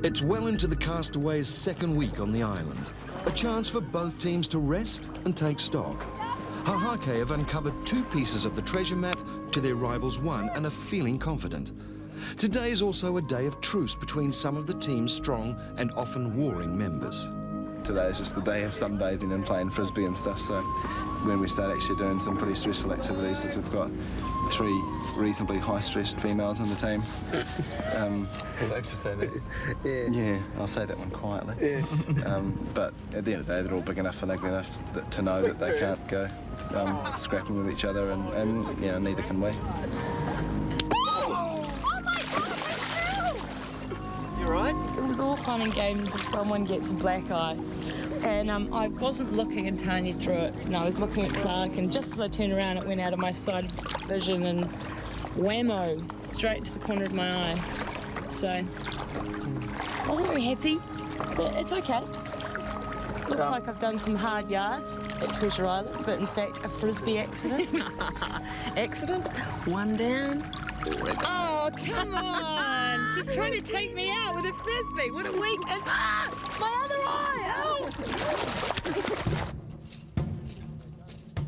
It's well into the Castaways' second week on the island. A chance for both teams to rest and take stock. Hahake have uncovered 2 pieces of the treasure map to their rivals' 1 and are feeling confident. Today is also a day of truce between some of the team's strong and often warring members. Today is just the day of sunbathing and playing frisbee and stuff, so when we start actually doing some pretty stressful activities, as we've got 3 reasonably high-stressed females on the team. Safe to say that. Yeah, I'll say that one quietly. But at the end of the day, they're all big enough and ugly enough to know that they can't go scrapping with each other, and you know, neither can we. It was all fun and games until someone gets a black eye. And I wasn't looking and Tanya threw it. And I was looking at Clark, and just as I turned around, it went out of my side vision and whammo, straight to the corner of my eye. So, I wasn't very happy, but it's okay. Looks like I've done some hard yards at Treasure Island, but in fact, a frisbee accident. Accident? 1 down. Oh, come on! She's trying to take me out with a frisbee. What a weak... Ah! My other eye! Oh!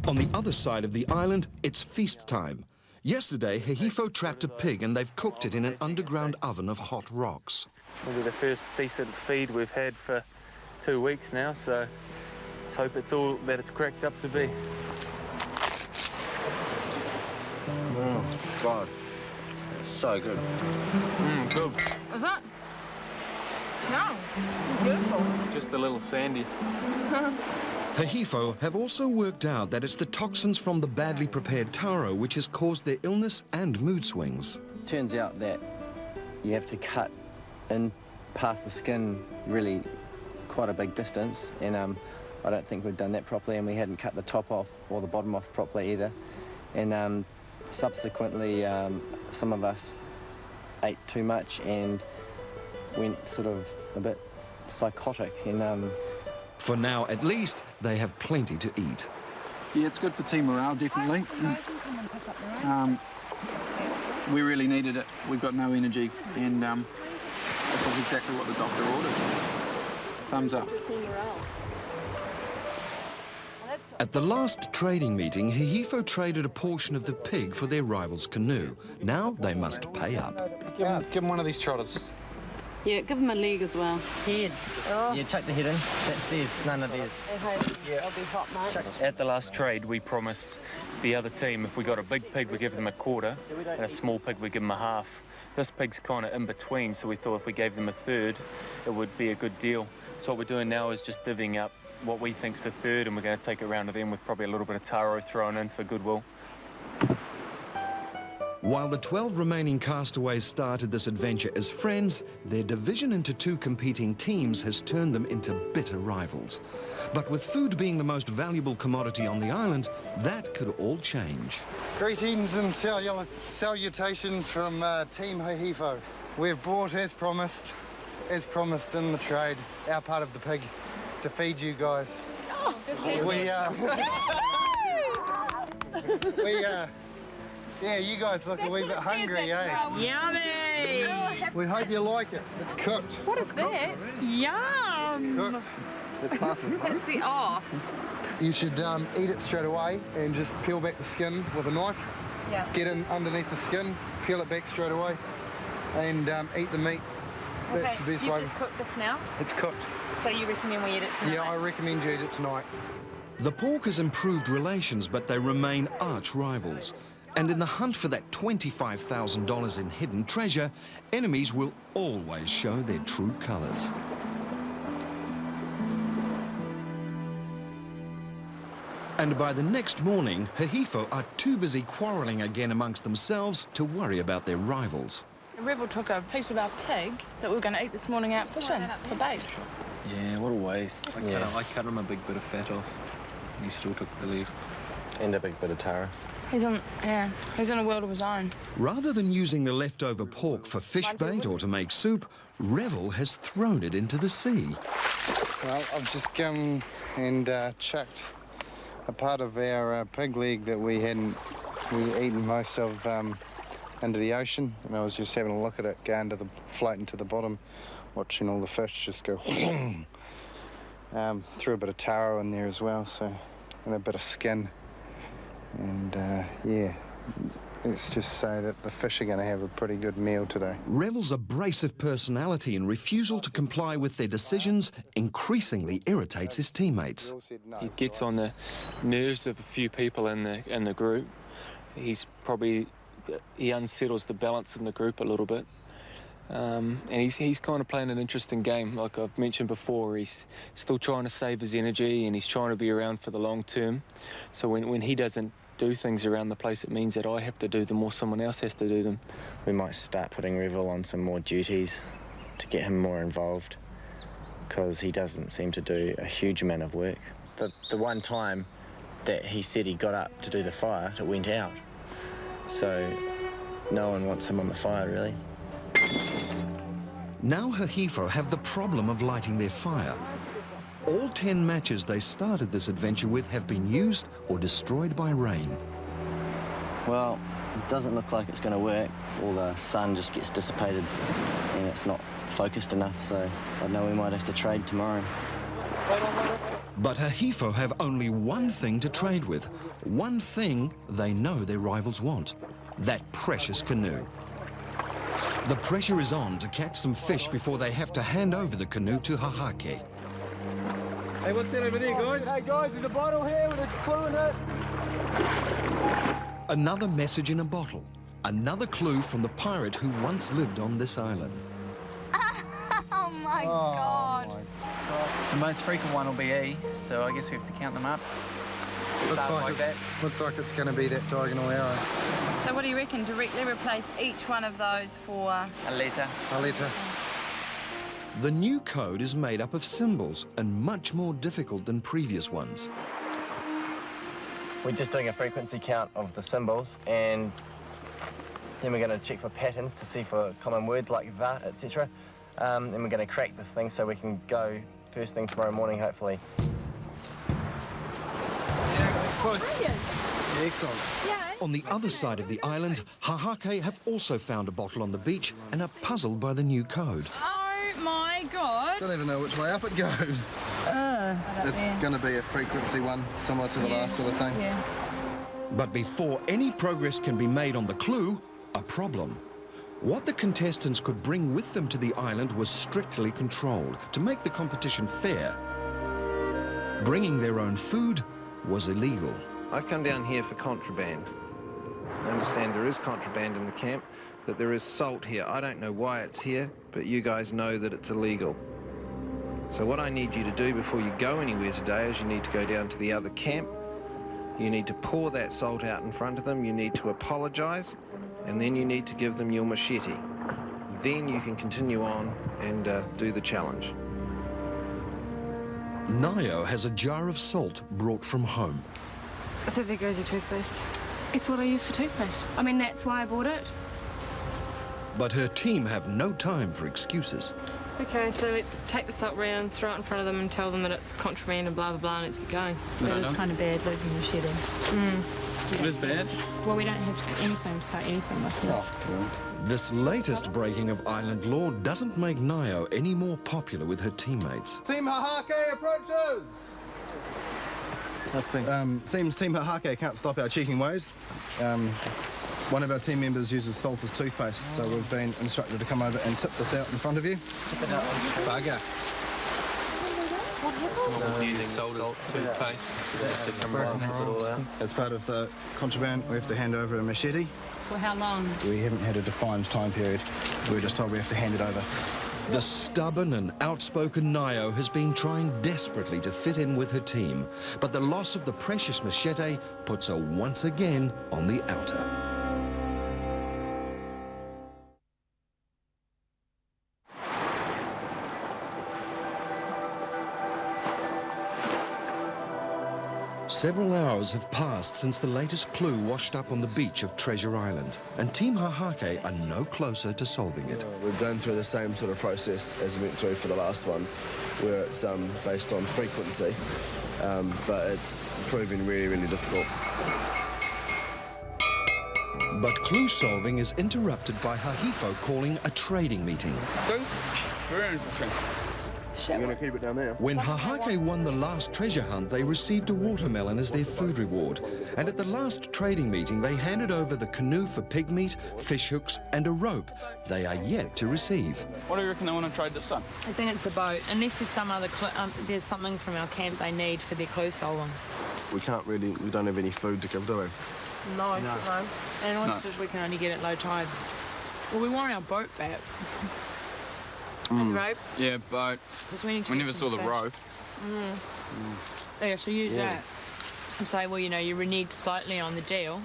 On the other side of the island, it's feast time. Yesterday, Hehifo trapped a pig and they've cooked it in an underground oven of hot rocks. It'll be the first decent feed we've had for 2 weeks now, so let's hope it's all that it's cracked up to be. Oh, God. So good. Good. Was that? No. Beautiful. Just a little sandy. Hehifo have also worked out that it's the toxins from the badly prepared taro which has caused their illness and mood swings. Turns out that you have to cut in past the skin really quite a big distance, and I don't think we've done that properly, and we hadn't cut the top off or the bottom off properly either. And subsequently, some of us ate too much and went sort of a bit psychotic. And for now, at least, they have plenty to eat. Yeah, it's good for team morale, definitely. We really needed it. We've got no energy, and this is exactly what the doctor ordered. Thumbs up. At the last trading meeting, Hehifo traded a portion of the pig for their rival's canoe. Now they must pay up. Give him one of these trotters. Yeah, give him a leg as well. Head. Oh. yeah, chuck the head in. That's theirs, none of theirs. Yeah. That'll be hot, mate. At the last trade, we promised the other team if we got a big pig, we'd give them a quarter, and a small pig, we'd give them a half. This pig's kind of in between, so we thought if we gave them a third, it would be a good deal. So what we're doing now is just divvying up what we think's a third, and we're going to take it round to them with probably a little bit of taro thrown in for goodwill. While the 12 remaining castaways started this adventure as friends, their division into 2 competing teams has turned them into bitter rivals. But with food being the most valuable commodity on the island, that could all change. Greetings and salutations from Team Hehifo. We've brought, as promised in the trade, our part of the pig to feed you guys. Oh, yeah, you guys look a wee bit hungry, eh? Yummy! We hope you like it. It's cooked. What is that? Yum! Cooked. It's passing. It's the arse. You should eat it straight away and just peel back the skin with a knife. Yeah. Get in underneath the skin, peel it back straight away, and eat the meat. That's the best way. You just cooked this now? It's cooked. So you recommend we eat it tonight? Yeah, I recommend you eat it tonight. The pork has improved relations, but they remain arch rivals. And in the hunt for that $25,000 in hidden treasure, enemies will always show their true colours. And by the next morning, Hehifo are too busy quarrelling again amongst themselves to worry about their rivals. The rebel took a piece of our pig that we were going to eat this morning out fishing for bait. Yeah, what a waste. Yeah. I cut him a big bit of fat off, and he still took the leg. And a big bit of taro. He's in a world of his own. Rather than using the leftover pork for fish bait or to make soup, Revel has thrown it into the sea. Well, I've just come and chucked a part of our pig leg that we hadn't eaten most of into the ocean, and I was just having a look at it, going to the floating to the bottom, watching all the fish just go. Threw a bit of taro in there as well, so, and a bit of skin, and yeah. Let's just say that the fish are going to have a pretty good meal today. Revel's abrasive personality and refusal to comply with their decisions increasingly irritates his teammates. He gets on the nerves of a few people in the group. He unsettles the balance in the group a little bit. And he's kind of playing an interesting game. Like I've mentioned before, he's still trying to save his energy and he's trying to be around for the long term. So when he doesn't do things around the place, it means that I have to do them or someone else has to do them. We might start putting Revel on some more duties to get him more involved, because he doesn't seem to do a huge amount of work. The one time that he said he got up to do the fire, it went out. So no one wants him on the fire, really. Now Hahifo have the problem of lighting their fire. All 10 matches they started this adventure with have been used or destroyed by rain. Well, it doesn't look like it's going to work. All the sun just gets dissipated and it's not focused enough, so I know we might have to trade tomorrow. But Hahifo have only one thing to trade with, one thing they know their rivals want, that precious canoe. The pressure is on to catch some fish before they have to hand over the canoe to Hahake. Hey, what's that over there, guys? Hey, guys, there's a bottle here with a clue in it. Another message in a bottle. Another clue from the pirate who once lived on this island. Oh, my God. My God. The most frequent one will be E, so I guess we have to count them up. Looks like it's going to be that diagonal arrow. So what do you reckon? Directly replace each one of those for... A letter. A letter. The new code is made up of symbols and much more difficult than previous ones. We're just doing a frequency count of the symbols, and then we're going to check for patterns to see for common words like that, etc. And we're going to crack this thing so we can go first thing tomorrow morning, hopefully. Excellent. On the other side of the island, Hahake have also found a bottle on the beach and are puzzled by the new code. Oh my God. Don't even know which way up it goes. It's going to be a frequency one, similar to the last sort of thing. Yeah. But before any progress can be made on the clue, a problem. What the contestants could bring with them to the island was strictly controlled to make the competition fair. Bringing their own food was illegal. I come down here for contraband. I understand there is contraband in the camp, that there is salt here. I don't know why it's here, but you guys know that it's illegal. So what I need you to do before you go anywhere today is you need to go down to the other camp. You need to pour that salt out in front of them. You need to apologize, and then you need to give them your machete. Then you can continue on and do the challenge. Nayo has a jar of salt brought from home. So there goes your toothpaste. It's what I use for toothpaste. I mean, that's why I bought it. But her team have no time for excuses. Okay, so let's take the salt round, throw it in front of them and tell them that it's contraband and blah, blah, blah, and let's get going. It is kind of bad losing your machete. It is bad. Well, we don't have anything to cut anything with it. This latest breaking of island law doesn't make Nayo any more popular with her teammates. Team Hahake approaches! Seems Team Hahake can't stop our cheeking ways. One of our team members uses salt as toothpaste, so we've been instructed to come over and tip this out in front of you. Bugger. Using salt as toothpaste. As part of the contraband, we have to hand over a machete. For how long? We haven't had a defined time period. We were just told we have to hand it over. The stubborn and outspoken Nayo has been trying desperately to fit in with her team, but the loss of the precious machete puts her once again on the outer. Several hours have passed since the latest clue washed up on the beach of Treasure Island, and Team Hahake are no closer to solving it. We've gone through the same sort of process as we went through for the last one, where it's based on frequency, but it's proving really, really difficult. But clue solving is interrupted by Hahifo calling a trading meeting. Very interesting. I'm going to keep it down there. When Hahake won the last treasure hunt, they received a watermelon as their food reward. And at the last trading meeting, they handed over the canoe for pig meat, fish hooks, and a rope they are yet to receive. What do you reckon they want to trade this time? I think it's the boat, unless there's some other there's something from our camp they need for their clue solving. We don't have any food to give, do we? No. And oysters we can only get at low tide. Well, we want our boat back. And the rope. Yeah, boat. We never saw the rope. Yeah, so use that. And say, well, you know, you reneged slightly on the deal.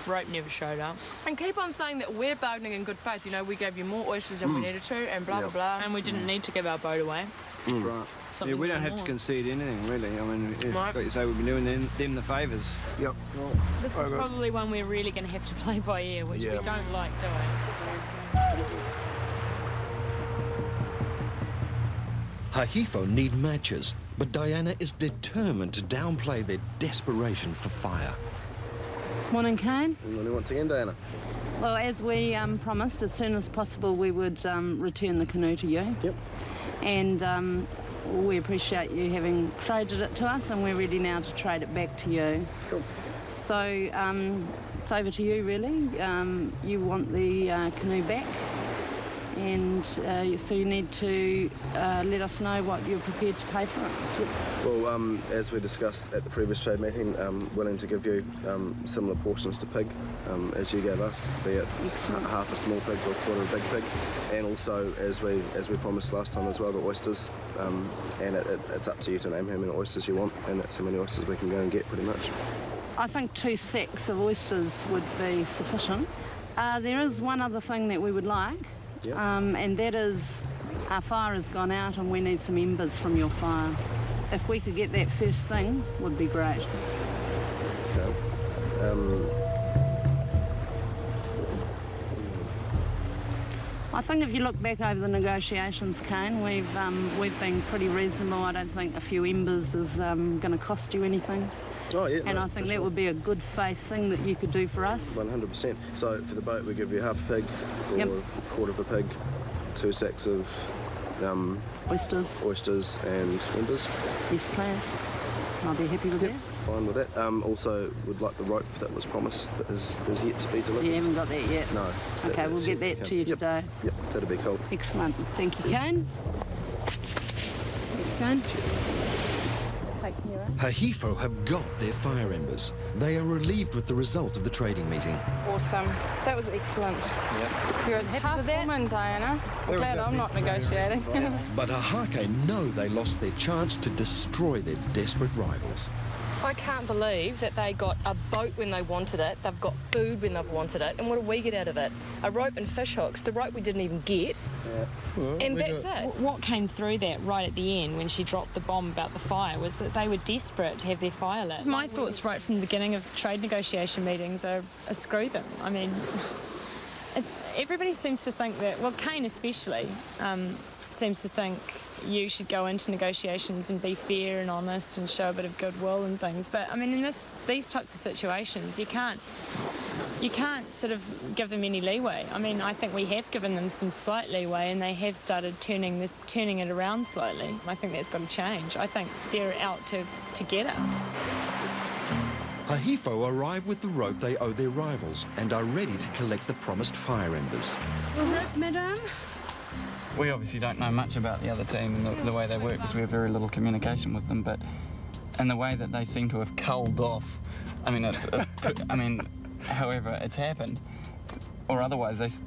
Rope never showed up. And keep on saying that we're bargaining in good faith. You know, we gave you more oysters than we needed to, and blah, blah, blah. And we didn't need to give our boat away. That's right. Something we don't have to concede anything, really. I mean, like you say, we've been doing them the favours. Yep. This is probably one we're really going to have to play by ear, which we don't like doing. Hahifo need matches, but Diana is determined to downplay their desperation for fire. Morning, Kane. Good morning once again, Diana. Well, as we promised, as soon as possible we would return the canoe to you. Yep. And we appreciate you having traded it to us, and we're ready now to trade it back to you. Cool. So it's over to you, really. You want the canoe back, and so you need to let us know what you're prepared to pay for it. Well, as we discussed at the previous trade meeting, willing to give you similar portions to pig as you gave us, be it half a small pig or a quarter of a big pig, and also as we promised last time as well, the oysters. And it's up to you to name how many oysters you want, and that's how many oysters we can go and get, pretty much. I think 2 sacks of oysters would be sufficient. There is one other thing that we would like. Yep. And that is our fire has gone out and we need some embers from your fire. If we could get that first thing, would be great. Okay. I think if you look back over the negotiations, Kane, we've been pretty reasonable. I don't think a few embers is going to cost you anything. Oh, yeah. And I think that would be a good faith thing that you could do for us. 100%. So for the boat, we give you half a pig or a quarter of a pig, 2 sacks of oysters and embers. Yes, please. I'll be happy with that. Fine with that. Also, would like the rope that was promised that is yet to be delivered. You haven't got that yet? No. Okay, we'll get that to you today. Yep, that'd be cool. Excellent. Thank you, Kane. Thanks, Kane. Cheers. Hahifo have got their fire embers. They are relieved with the result of the trading meeting. Awesome. That was excellent. Yeah. You're a tough woman, Diana. I'm glad I'm not negotiating. But Hahake know they lost their chance to destroy their desperate rivals. I can't believe that they got a boat when they wanted it, they've got food when they've wanted it, and what do we get out of it? A rope and fish hooks, the rope we didn't even get, and that's it. What came through that right at the end when she dropped the bomb about the fire was that they were desperate to have their fire lit. My thoughts right from the beginning of trade negotiation meetings are screw them. I mean, everybody seems to think that, well, Kane especially, seems to think you should go into negotiations and be fair and honest and show a bit of goodwill and things. But I mean, in these types of situations, you can't sort of give them any leeway. I mean, I think we have given them some slight leeway, and they have started turning it around slightly. I think that's got to change. I think they're out to get us. Hahifo arrive with the rope they owe their rivals and are ready to collect the promised fire embers. Madame? We obviously don't know much about the other team and the way they work because we have very little communication with them, but and the way that they seem to have culled off, I mean, however it's happened, or otherwise,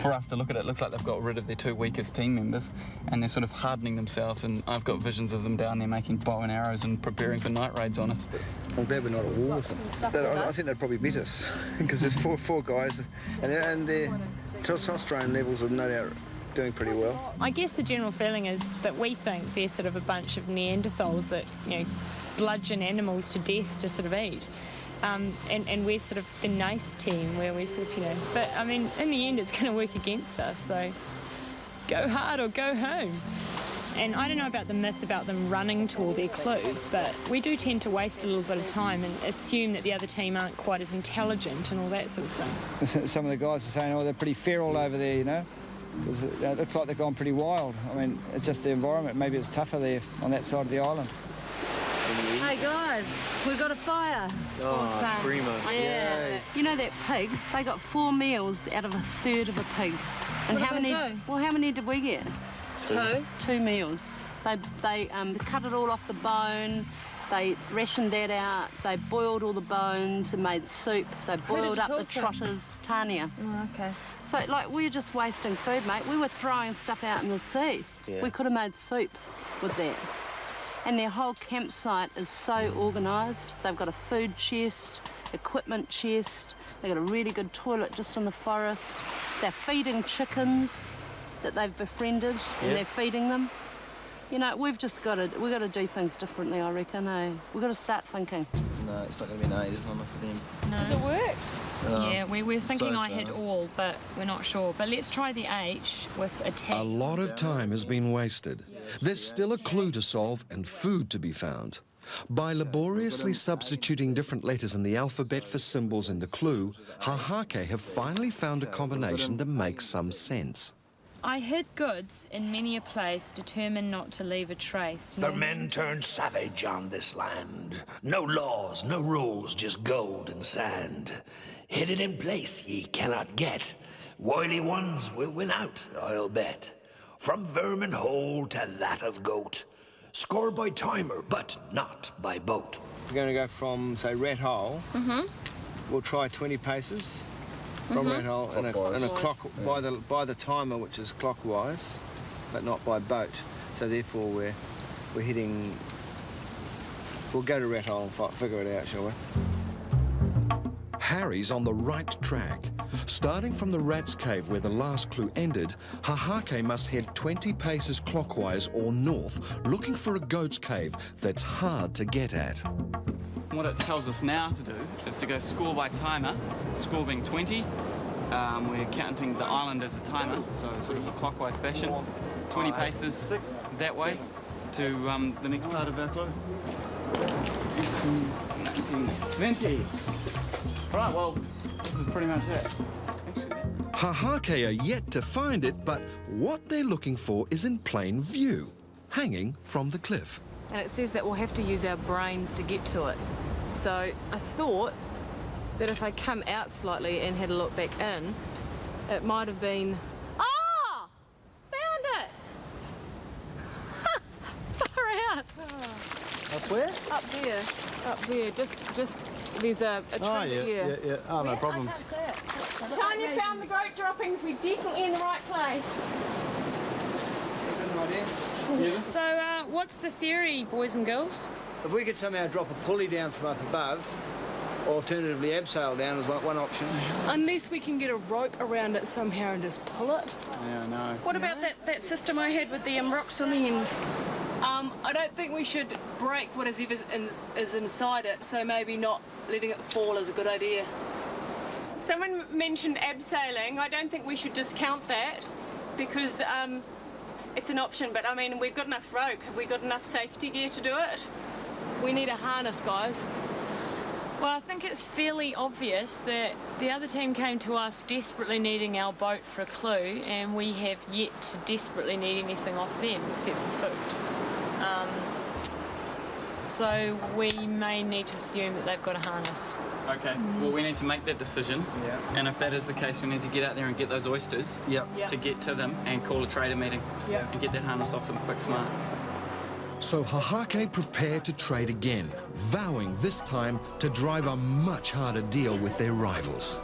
for us to look at it, looks like they've got rid of their 2 weakest team members and they're sort of hardening themselves, and I've got visions of them down there making bow and arrows and preparing for night raids on us. I'm glad we're not at war with them. I think they'd probably beat us because there's four guys and their testosterone levels are no doubt doing pretty well. I guess the general feeling is that we think they're sort of a bunch of Neanderthals that, you know, bludgeon animals to death to sort of eat. And we're sort of the nice team where we're sort of, you know, but I mean, in the end it's going to work against us, so go hard or go home. And I don't know about the myth about them running to all their clues, but we do tend to waste a little bit of time and assume that the other team aren't quite as intelligent and all that sort of thing. Some of the guys are saying, oh, they're pretty feral over there, you know. It looks like they've gone pretty wild. I mean, it's just the environment. Maybe it's tougher there on that side of the island. Hey guys, we've got a fire. Oh, primo. Yeah. You know that pig? They got 4 meals out of a third of a pig. And how many? Well, how many did we get? 2. 2 meals. They cut it all off the bone. They rationed that out. They boiled all the bones and made soup. They boiled up the trotters. Tanya. Oh, okay. So, like, we're just wasting food, mate. We were throwing stuff out in the sea. Yeah. We could have made soup with that. And their whole campsite is so organised. They've got a food chest, equipment chest. They've got a really good toilet just in the forest. They're feeding chickens that they've befriended, and they're feeding them. You know, we've got to do things differently, I reckon, eh? We've got to start thinking. No, it's not going to be an A, there's not enough for them. No. Does it work? Yeah, we're thinking so I hit far. all, but we're not sure. But let's try the H with a T. A lot of time has been wasted. There's still a clue to solve and food to be found. By laboriously substituting different letters in the alphabet for symbols in the clue, Hahake have finally found a combination that makes some sense. I hid goods in many a place, determined not to leave a trace. For men turned savage on this land. No laws, no rules, just gold and sand. Hid it in place ye cannot get. Wily ones will win out, I'll bet. From vermin hole to that of goat. Score by timer, but not by boat. We're going to go from, say, Rat Hole. We'll try 20 paces from Rat Hole in a clock by the timer, which is clockwise, but not by boat. So therefore, we're heading. We'll go to Rat Hole and figure it out, shall we? Harry's on the right track. Starting from the Rat's Cave where the last clue ended, Hahake must head 20 paces clockwise or north, looking for a goat's cave that's hard to get at. What it tells us now to do is to go score by timer, score being 20. We're counting the island as a timer, so sort of a clockwise fashion. 20 paces that way to the next part of our clue. 18, 19, 20. Right, well, this is pretty much it. Hahake are yet to find it, but what they're looking for is in plain view, hanging from the cliff. And it says that we'll have to use our brains to get to it. So I thought that if I come out slightly and had a look back in, it might have been... Ah! Found it! Far out! Up where? Up there. Just there's a tree here. Yeah. Oh, no problems. Tanya found the goat droppings. We're definitely in the right place. So, what's the theory, boys and girls? If we could somehow drop a pulley down from up above, or alternatively abseil down is one option. Unless we can get a rope around it somehow and just pull it. Yeah, no. What about that system I had with the rocks on the end? I don't think we should break whatever is inside it, so maybe not letting it fall is a good idea. Someone mentioned abseiling. I don't think we should discount that because it's an option, but I mean, we've got enough rope. Have we got enough safety gear to do it? We need a harness, guys. Well, I think it's fairly obvious that the other team came to us desperately needing our boat for a clue, and we have yet to desperately need anything off them except for food. So we may need to assume that they've got a harness. Okay, well, we need to make that decision. Yeah. And if that is the case, we need to get out there and get those oysters to get to them and call a trader meeting and get that harness off them quick smart. So Hahake prepared to trade again, vowing this time to drive a much harder deal with their rivals.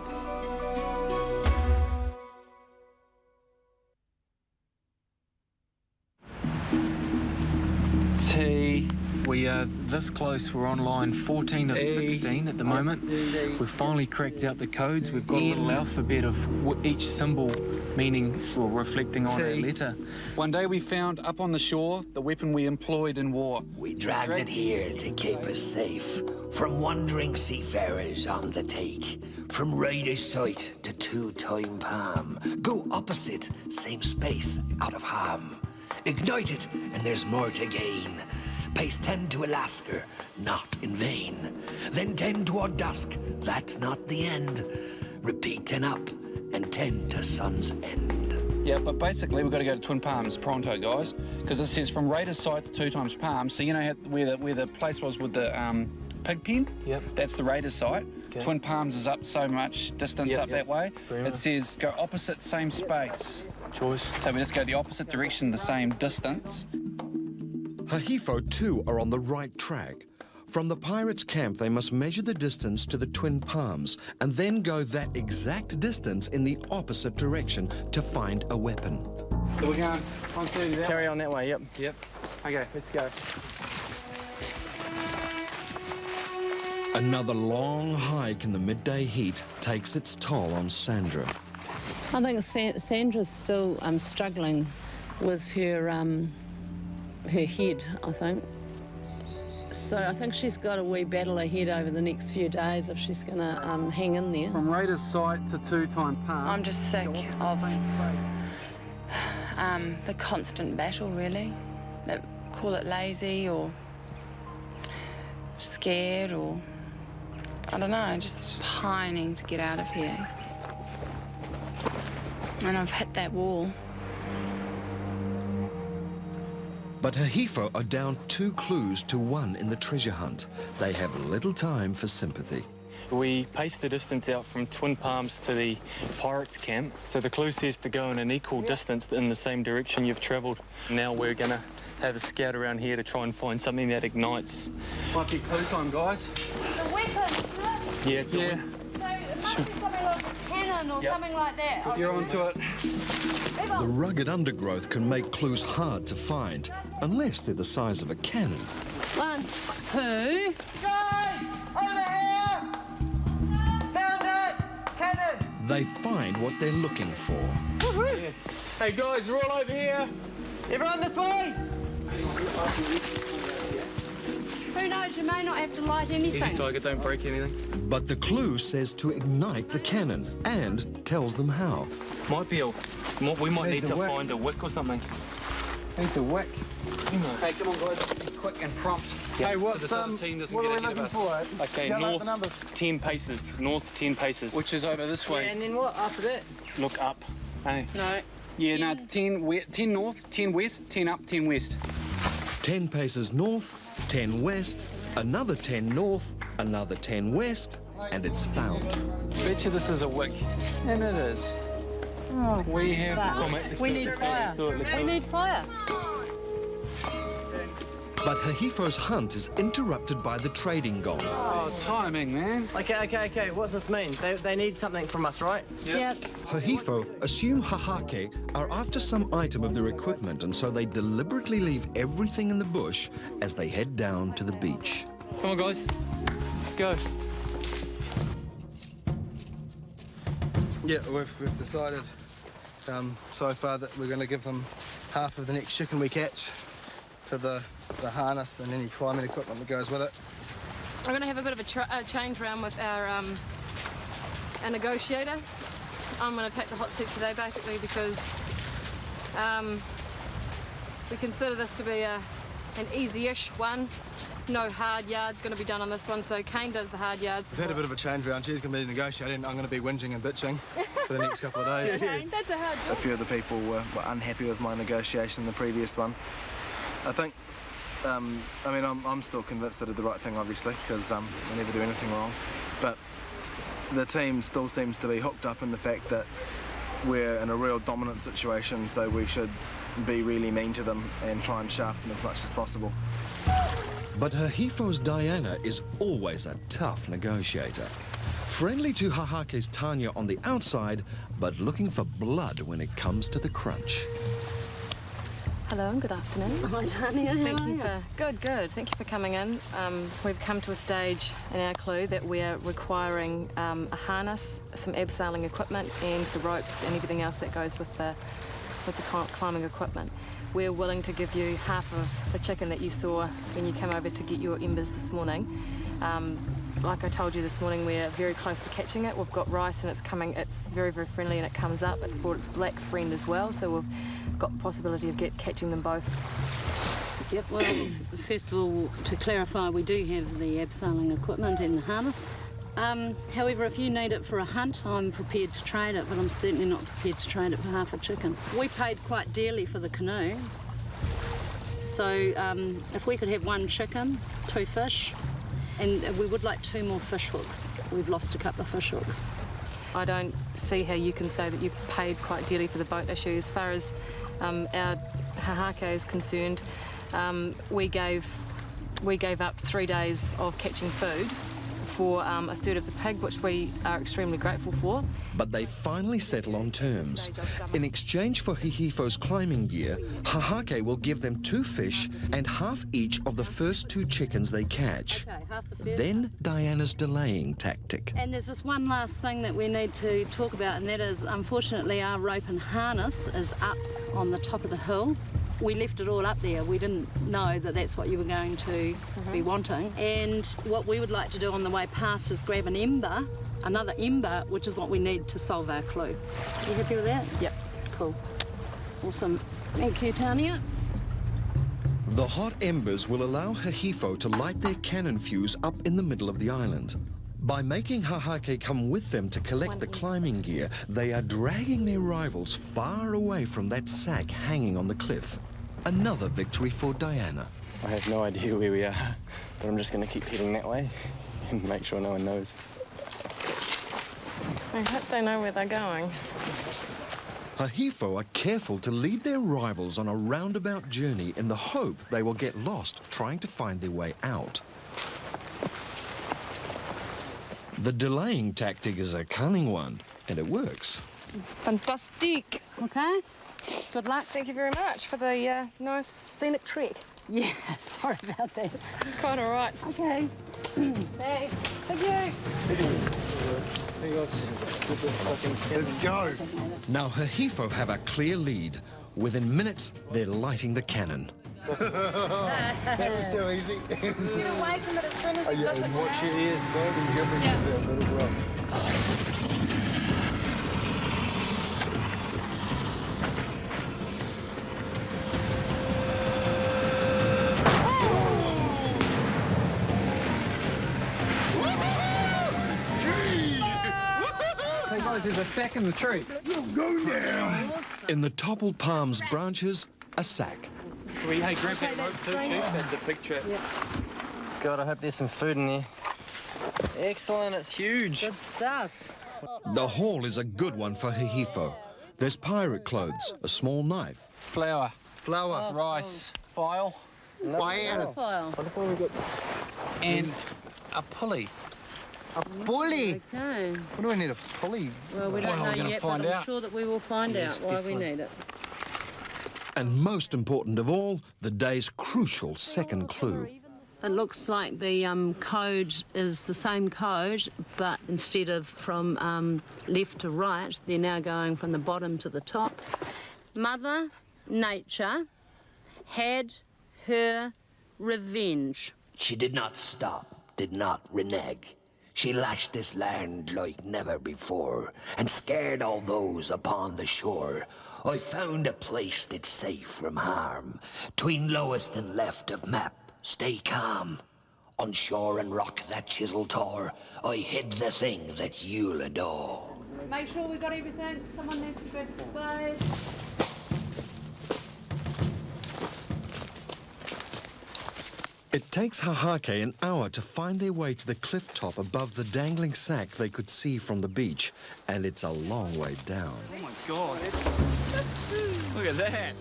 We are this close. We're on line 14 of 16 at the moment. We've finally cracked out the codes. We've got a little alphabet of each symbol meaning, well, reflecting on a letter. One day we found up on the shore the weapon we employed in war. We dragged it here to keep us safe from wandering seafarers on the take. From Raider's Sight to Two-Time Palm. Go opposite, same space, out of harm. Ignite it, and there's more to gain. Pace 10 to Alaska, not in vain. Then 10 toward dusk, that's not the end. Repeat 10 up, and 10 to sun's end. Yeah, but basically we've got to go to Twin Palms pronto, guys, because it says from Raiders site to 2 times Palms. So you know where the place was with the pig pen? Yep. That's the Raiders site. Okay. Twin Palms is up so much distance up that way. It says go opposite, same space. Choice. So we just go the opposite direction, the same distance. Hahifo too are on the right track. From the pirates' camp, they must measure the distance to the Twin Palms and then go that exact distance in the opposite direction to find a weapon. So we're going on through that. Carry on that way, yep. Yep. Okay, let's go. Another long hike in the midday heat takes its toll on Sandra. I think Sandra's still struggling with her head, I think. So I think she's got a wee battle ahead over the next few days if she's going to hang in there. From Raiders site to 2 times Palms. I'm just sick of the constant battle, really. Call it lazy or scared or, I don't know, just pining to get out of here. And I've hit that wall. But Hahifo are down 2 clues to 1 in the treasure hunt. They have little time for sympathy. We paced the distance out from Twin Palms to the pirates' camp. So the clue says to go in an equal distance in the same direction you've travelled. Now we're going to have a scout around here to try and find something that ignites. Might be clue time, guys. The weapon, Yeah, it's So it must be something like a cannon or something like that. If you're onto it. The rugged undergrowth can make clues hard to find, unless they're the size of a cannon. 1, 2. Guys, over here! Found it! Cannon! They find what they're looking for. Yes. Hey guys, we're all over here. Everyone this way! Who knows, you may not have to light anything. Easy, Tiger, don't break anything. But the clue says to ignite the cannon and tells them how. Might be we might need Needs a to wick. find a wick or something. Needs a wick. Hey, come on, guys. Be quick and prompt. Hey, So what's, this other team doesn't what get are we ahead of looking us. for? Okay, Yeah, like north the numbers. 10 paces. North 10 paces. Which is over this way. And then what after that? Look up. Hey. No. Yeah, no, it's 10 north, 10 west, 10 up, 10 west. 10 paces north, 10 west, another 10 north, another 10 west, and it's found. Bet you this is a wick. And it is. We have... Oh, mate, let's We do it, need let's do it, fire. let's do it, let's do We it. need fire. But Hahifo's hunt is interrupted by the trading gong. Oh, timing, man. Okay. What's this mean? They need something from us, right? Yep. Hahifo assume Hahake are after some item of their equipment, and so they deliberately leave everything in the bush as they head down to the beach. Come on, guys. Go. Yeah, we've decided so far that we're going to give them half of the next chicken we catch for the harness and any climbing equipment that goes with it. I'm going to have a bit of a change round with our negotiator. I'm going to take the hot seat today, basically, because we consider this to be an easy-ish one. No hard yards going to be done on this one, so Kane does the hard yards. We've had a bit of a change round. She's going to be negotiating. I'm going to be whinging and bitching for the next couple of days. Kane, that's a hard A job. few of the people were unhappy with my negotiation in the previous one. I think, I'm still convinced that I did the right thing, obviously, because I never do anything wrong. But the team still seems to be hooked up in the fact that we're in a real dominant situation, so we should be really mean to them and try and shaft them as much as possible. But Hahifo's Diana is always a tough negotiator. Friendly to Hahake's Tanya on the outside, but looking for blood when it comes to the crunch. Hello and good afternoon. Hi, Tanya. Thank you for good. Thank you for coming in. We've come to a stage in our clue that we're requiring a harness, some abseiling equipment, and the ropes and everything else that goes with the with the climbing equipment. We're willing to give you half of the chicken that you saw when you came over to get your embers this morning. Like I told you this morning, we're very close to catching it. We've got rice and it's coming, it's very, very friendly and it comes up. It's brought its black friend as well, so we've got the possibility of catching them both. Yep, well, first of all, to clarify, we do have the abseiling equipment and the harness. However, if you need it for a hunt, I'm prepared to trade it, but I'm certainly not prepared to trade it for half a chicken. We paid quite dearly for the canoe, so if we could have 1 chicken, 2 fish, and we would like 2 more fish hooks. We've lost a couple of fish hooks. I don't see how you can say that you paid quite dearly for the boat issue. As far as our hahake is concerned, we gave up 3 days of catching food for a third of the pig, which we are extremely grateful for. But they finally settle on terms. In exchange for Hihifo's climbing gear, Hahake will give them 2 fish and half each of the first 2 chickens they catch. Okay, half the first. Then Diana's delaying tactic. And there's just one last thing that we need to talk about, and that is, unfortunately, our rope and harness is up on the top of the hill. We left it all up there. We didn't know that that's what you were going to be wanting. And what we would like to do on the way past is grab an ember, another ember, which is what we need to solve our clue. You happy with that? Yep. Cool. Awesome. Thank you, Tania. The hot embers will allow Hahifo to light their cannon fuse up in the middle of the island. By making Hahake come with them to collect the climbing gear, they are dragging their rivals far away from that sack hanging on the cliff. Another victory for Diana. I have no idea where we are, but I'm just going to keep heading that way and make sure no one knows. I hope they know where they're going. Hahifo are careful to lead their rivals on a roundabout journey in the hope they will get lost trying to find their way out. The delaying tactic is a cunning one, and it works. Fantastic. Okay. Good luck. Thank you very much for the nice scenic trek. Yeah, sorry about that. It's quite all right. Okay. Thanks. Thank you. Let's go. Now Hahifo have a clear lead. Within minutes, they're lighting the cannon. That was too easy. You awake from it as soon as you Yeah, and watch your ears, man. And give me some there as well. Hey guys, there's a sack in the tree. Go down. In the toppled palms branches, a sack. Hey, grab that rope too, Chief. That's a picture. God, I hope there's some food in there. Excellent, it's huge. Good stuff. The haul is a good one for Hahifo. There's pirate clothes, a small knife. Flour, Flour. rice, file, Fire. File. and a pulley. A pulley. Okay. What do I need a pulley? Well, we don't Well, we're know gonna yet, find but I'm out. sure that we will find out why we need it. And most important of all, the day's crucial second clue. It looks like the code is the same code, but instead of from left to right, they're now going from the bottom to the top. Mother Nature had her revenge. She did not stop, did not renege. She lashed this land like never before, and scared all those upon the shore. I found a place that's safe from harm, 'tween lowest and left of map. Stay calm. On shore and rock that chisel tore, I hid the thing that you'll adore. Make sure we got everything. Someone needs to grab the spade. It takes Hahake an hour to find their way to the cliff top above the dangling sack they could see from the beach, and it's a long way down. Oh my God. Look at that.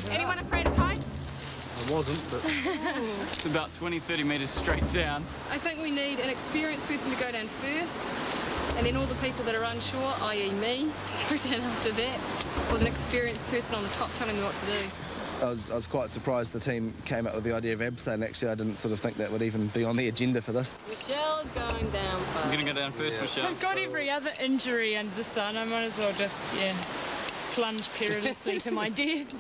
Anyone afraid of heights? I wasn't, but it's about 20, 30 metres straight down. I think we need an experienced person to go down first, and then all the people that are unsure, i.e. me, to go down after that, with an experienced person on the top telling me what to do. I was quite surprised the team came up with the idea of abseiling. Actually, I didn't sort of think that would even be on the agenda for this. Michelle's going down first. I'm going to go down first, Michelle. I've got every other injury under the sun. I might as well just, plunge perilously to my death.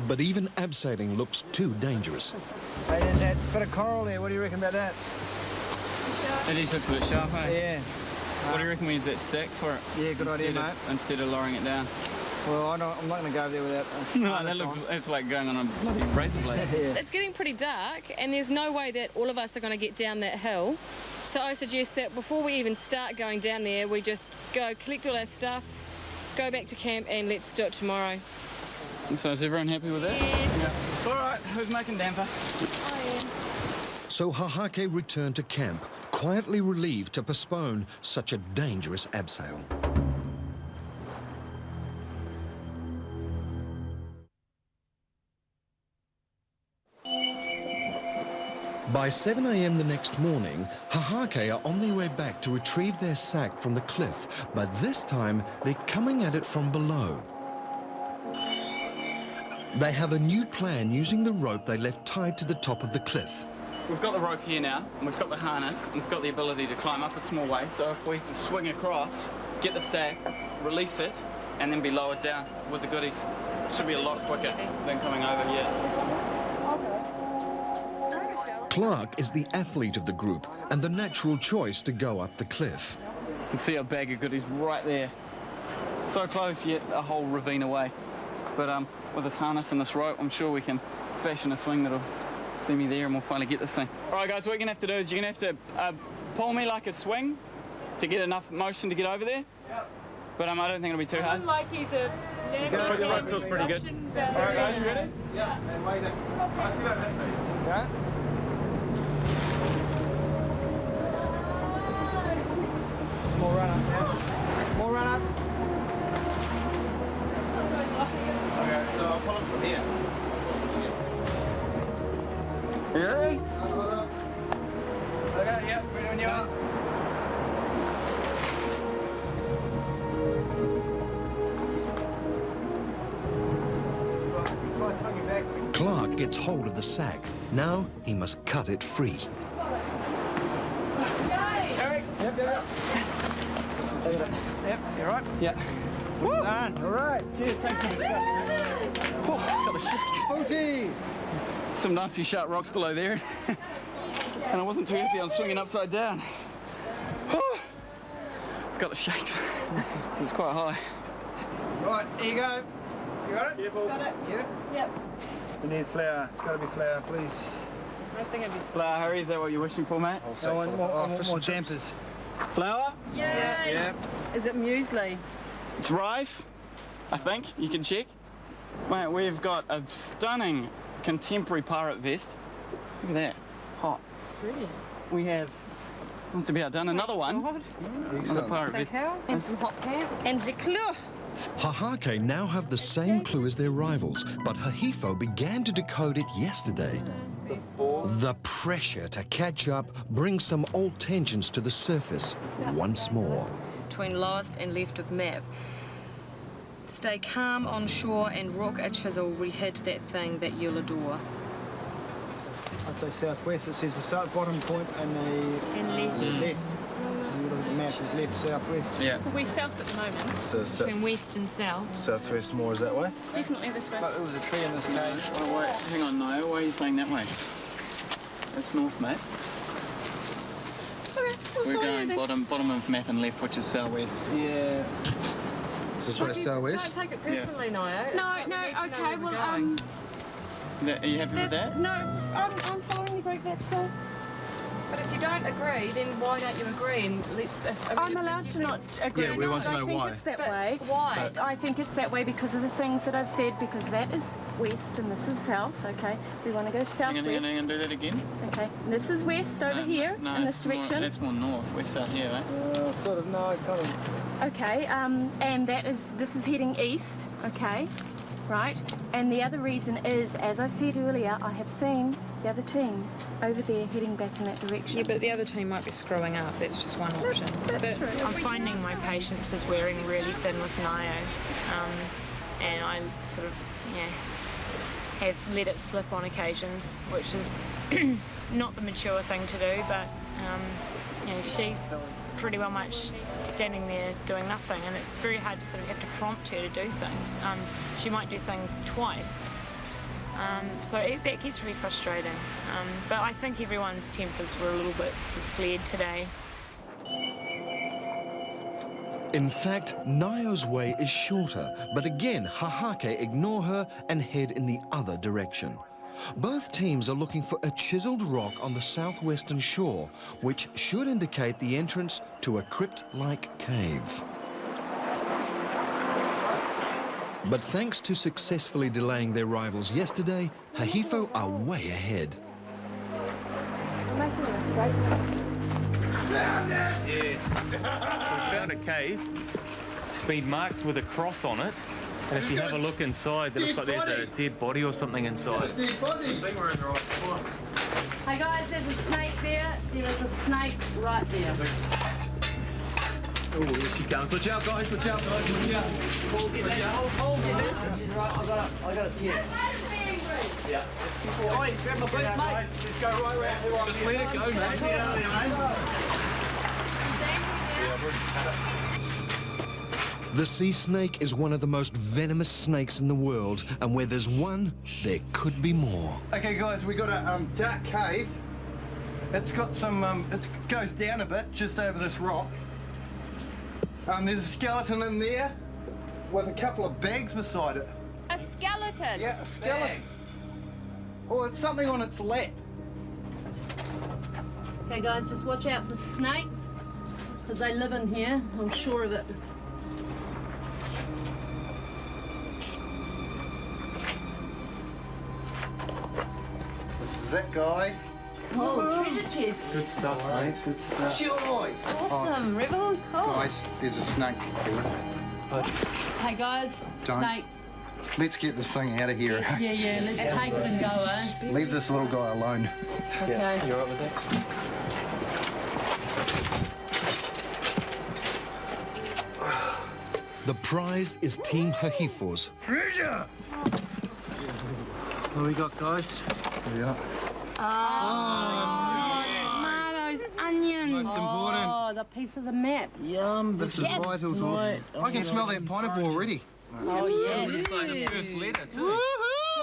But even abseiling looks too dangerous. Hey, there's that bit of coral there. What do you reckon about that? It just looks a bit sharp, eh? Yeah. What do you reckon we use that sack for it? Yeah, good idea, mate. Instead of lowering it down. Well, I'm not going to go there without... No, that looks, it's like going on a bloody razor blade. It's getting pretty dark, and there's no way that all of us are going to get down that hill. So I suggest that before we even start going down there, we just go collect all our stuff, go back to camp, and let's do it tomorrow. So is everyone happy with that? Yes. Yeah. All right, who's making damper? I am. So Hahake returned to camp, quietly relieved to postpone such a dangerous abseil. By 7 a.m. the next morning, Hahake are on their way back to retrieve their sack from the cliff, but this time they're coming at it from below. They have a new plan using the rope they left tied to the top of the cliff. We've got the rope here now, and we've got the harness, and we've got the ability to climb up a small way, so if we swing across, get the sack, release it, and then be lowered down with the goodies, should be a lot quicker than coming over here. Clark is the athlete of the group and the natural choice to go up the cliff. You can see our bag of goodies right there. So close, yet a whole ravine away. But with this harness and this rope, I'm sure we can fashion a swing that'll see me there and we'll finally get this thing. All right, guys, what you're going to have to do is you're going to have to pull me like a swing to get enough motion to get over there. Yep. But I don't think it'll be too hard. Like he's a... But your rope feels pretty good. All right, guys, you ready? Yeah, and wait there. Yeah. More run up, yeah. More run up. Okay, so I'll pull him from here. You ready? Okay, yeah, ready when you are. Clark gets hold of the sack. Now he must cut it free. Eric, yep. Yep, you right? Yeah. Well done. All right. Cheers, thanks for the stuff. Got the shakes. Okay. Some nasty sharp rocks below there. And I wasn't too happy on swinging upside down. Got the shakes. It's quite high. Right, here you go. You got it? Careful. Got it? Yep. We need flour. It's got to be flour, please. I think it'd be... Flour, Harry, is that what you're wishing for, mate? I want more dampers. Flour? Yeah. Yeah. Is it muesli? It's rice, I think. You can check. Mate, we've got a stunning contemporary pirate vest. Look at that. Hot. Brilliant. We have, not to be outdone, another one. Another pirate vest. And some hot pants. And the clue. Hahake now have the same clue as their rivals, but Hahifo began to decode it yesterday. The pressure to catch up brings some old tensions to the surface once more. Between last and left of map. Stay calm on shore and rock a chisel, re-hit that thing that you'll adore. I'd say southwest. It says the south bottom point and the left. The map is left, southwest. Yeah. We're south at the moment. So Between west and south. southwest more is that way? Definitely this way. But there was a tree in this cage. Oh, wait, hang on, Niall. Why are you saying that way? That's north, mate. Okay, We're going bottom of map and left, which is southwest. Yeah. Is this way southwest? Don't take it personally, Nio. No, okay, well, Are you happy with that? No, I'm following the group, that's cool. But if you don't agree, then why don't you agree? And let's. I'm allowed to not agree. Yeah, we want to know why. I think it's that way. Why? I think it's that way because of the things that I've said, because that is west and this is south, okay? We want to go southwest. Hang on, do that again. Okay, this is west over here in this direction. That's more north, west out here, right? Sort of, no, kind of. Okay, and this is heading east, okay? Right, and the other reason is, as I said earlier, I have seen the other team over there heading back in that direction. Yeah, but the other team might be screwing up. That's just one option. That's true. I'm finding my patience is wearing really thin with Nio, and I sort of, have let it slip on occasions, which is not the mature thing to do, but she's pretty well much standing there doing nothing, and it's very hard to sort of have to prompt her to do things. She might do things twice, so that gets really frustrating. But I think everyone's tempers were a little bit sort of flared today. In fact, Nayo's way is shorter, but again, Hahake ignore her and head in the other direction. Both teams are looking for a chiseled rock on the southwestern shore, which should indicate the entrance to a crypt-like cave. But thanks to successfully delaying their rivals yesterday, Hahifo are way ahead. Yes. We found a cave, speed marked with a cross on it. And if you have a look inside, it looks like there's a dead body or something inside. Dead body. I think we're in the right spot. Hey guys, there's a snake there. There is a snake right there. Oh, here she comes. Watch out, guys. Watch out, guys. Watch out. Hold it. I got it here. Yeah. Oi, grab my boots, mate. Let's go right around. Just let it go, mate. Yeah, I've already cut it. The sea snake is one of the most venomous snakes in the world, and where there's one, there could be more. Okay, guys, we got a dark cave. It's got some. It goes down a bit, just over this rock. There's a skeleton in there, with a couple of bags beside it. A skeleton? Yeah, a skeleton. Oh, it's something on its lap. Okay, guys, just watch out for snakes, because they live in here. I'm sure of it. This is it, guys. Oh, treasure chest. Good stuff, mate. Good stuff. Joy. Awesome, Rebel. Cool. Guys, there's a snake here. Hey, guys, Don't. snake. Let's get this thing out of here. Yeah, let's take it and go, eh? Leave this little guy alone. Okay. You're up with that? The prize is Team Hahifo's. Treasure! What we got, guys? Yeah. Oh, tomatoes, onions. Most important. Oh, the piece of the map. Yum. This is vital. Right. I can smell that pineapple already. Oh, yes. It's like the first letter, too.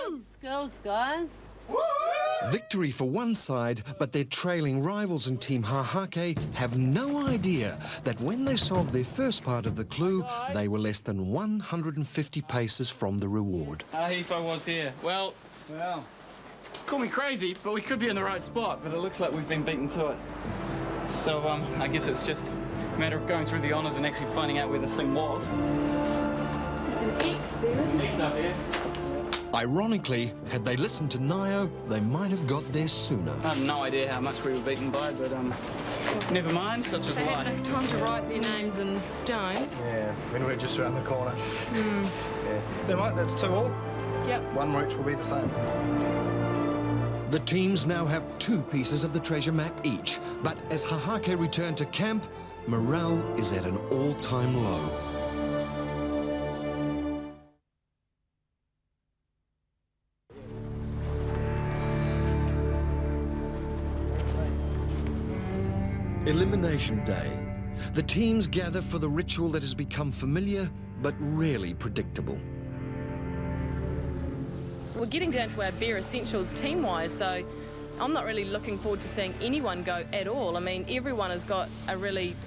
Good skills, guys. Victory for one side, but their trailing rivals in Team Hahake have no idea that when they solved their first part of the clue, they were less than 150 paces from the reward. Hahifo was here. Well, call me crazy, but we could be in the right spot, but it looks like we've been beaten to it. So, I guess it's just a matter of going through the honours and actually finding out where this thing was. There's an X there, isn't Next up here. Ironically, had they listened to Nayo, they might have got there sooner. I have no idea how much we were beaten by, but never mind, such is They life. had enough time to write their names in stones. Yeah, when we're just around the corner. Yeah. There might, that's 2 all. Yep. One roach will be the same. The teams now have 2 pieces of the treasure map each, but as Hahake return to camp, morale is at an all-time low. Elimination Day. The teams gather for the ritual that has become familiar, but rarely predictable. We're getting down to our bare essentials team-wise, so I'm not really looking forward to seeing anyone go at all. I mean, everyone has got a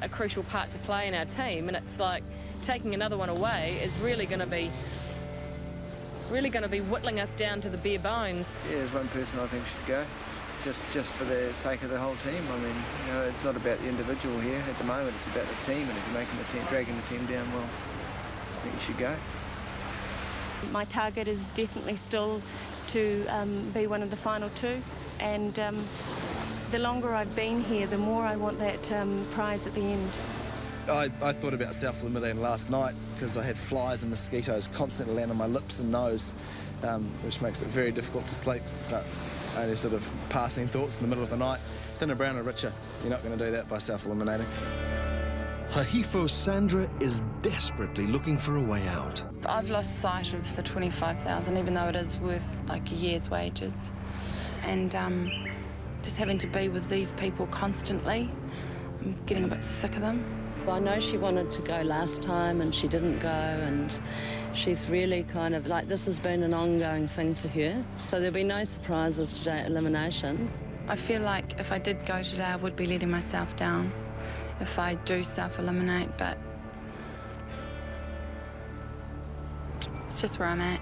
crucial part to play in our team, and it's like taking another one away is really going to be whittling us down to the bare bones. Yeah, there's one person I think should go, just for the sake of the whole team. I mean, you know, it's not about the individual here at the moment. It's about the team, and if you're making the team, dragging the team down, well, I think you should go. My target is definitely still to be one of the final 2, and the longer I've been here, the more I want that prize at the end. I thought about self-eliminating last night because I had flies and mosquitoes constantly land on my lips and nose, which makes it very difficult to sleep. But only sort of passing thoughts in the middle of the night. Thinner, browner, richer. You're not going to do that by self-eliminating. Hahifo Sandra is desperately looking for a way out. I've lost sight of the 25,000, even though it is worth like a year's wages. And just having to be with these people constantly, I'm getting a bit sick of them. I know she wanted to go last time and she didn't go, and she's really kind of like, this has been an ongoing thing for her. So there'll be no surprises today at Elimination. I feel like if I did go today, I would be letting myself down if I do self-eliminate, but it's just where I'm at.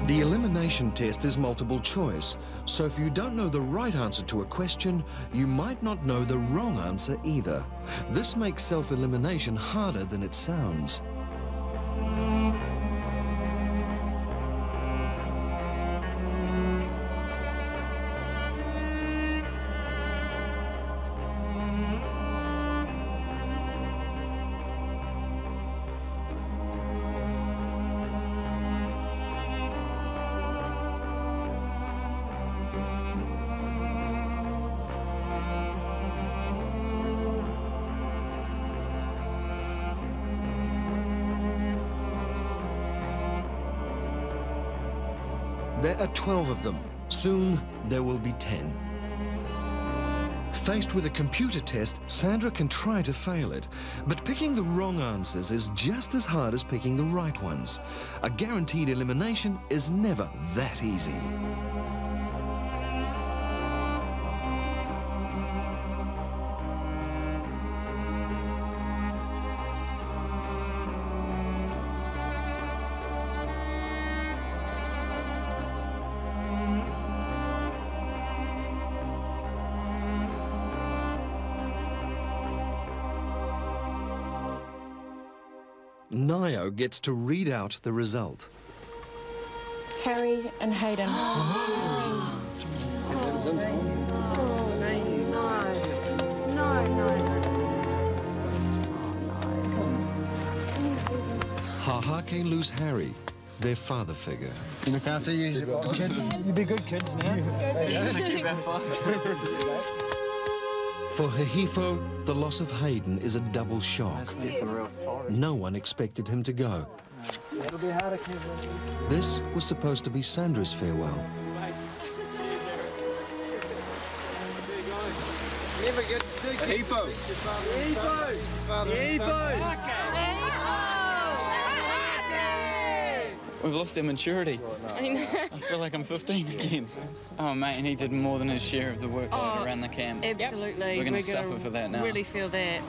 The elimination test is multiple choice, so if you don't know the right answer to a question, you might not know the wrong answer either. This makes self-elimination harder than it sounds. There are 12 of them. Soon, there will be 10. Faced with a computer test, Sandra can try to fail it, but picking the wrong answers is just as hard as picking the right ones. A guaranteed elimination is never that easy. Nio gets to read out the result. Harry and Hayden. Hahake lose Harry, their father figure. You look after you, kids. You be good kids now. For Hehifo, the loss of Hayden is a double shock. No one expected him to go. This was supposed to be Sandra's farewell. Never get Hehifo. We've lost our maturity. I feel like I'm 15 again. Oh, mate, and he did more than his share of the workload around the camp. Absolutely. We're going to suffer for that now. Really feel that.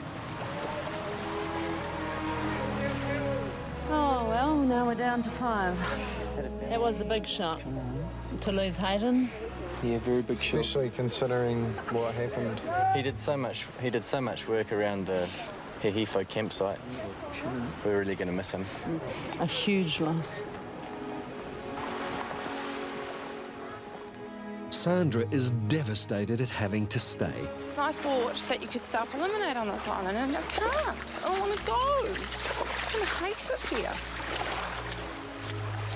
Oh, well, now we're down to 5. That was a big shock to lose Hayden. Yeah, very big shock. Especially considering what happened. He did so much work around the Hehifo campsite. We're really going to miss him. A huge loss. Sandra is devastated at having to stay. I thought that you could self-eliminate on this island, and I can't. I don't want to go. I hate it here.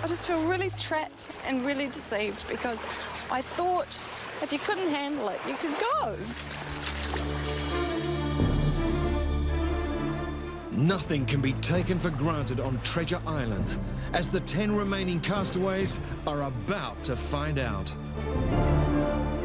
I just feel really trapped and really deceived because I thought if you couldn't handle it, you could go. Nothing can be taken for granted on Treasure Island, as the 10 remaining castaways are about to find out.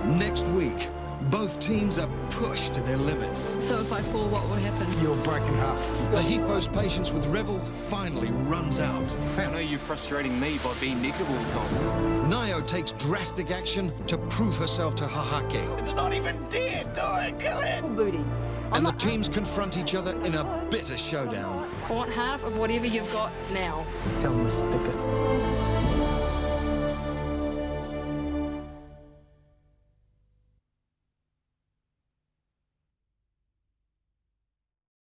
Next week, both teams are pushed to their limits. So if I fall, what will happen? You'll break in half. Hehifo's patience with Revel finally runs out. I know you're frustrating me by being negative all the time. Nio takes drastic action to prove herself to Hahake. It's not even dead, do it, kill it! Booty. And the teams confront each other in a bitter showdown. I want half of whatever you've got now. Tell them to stick it.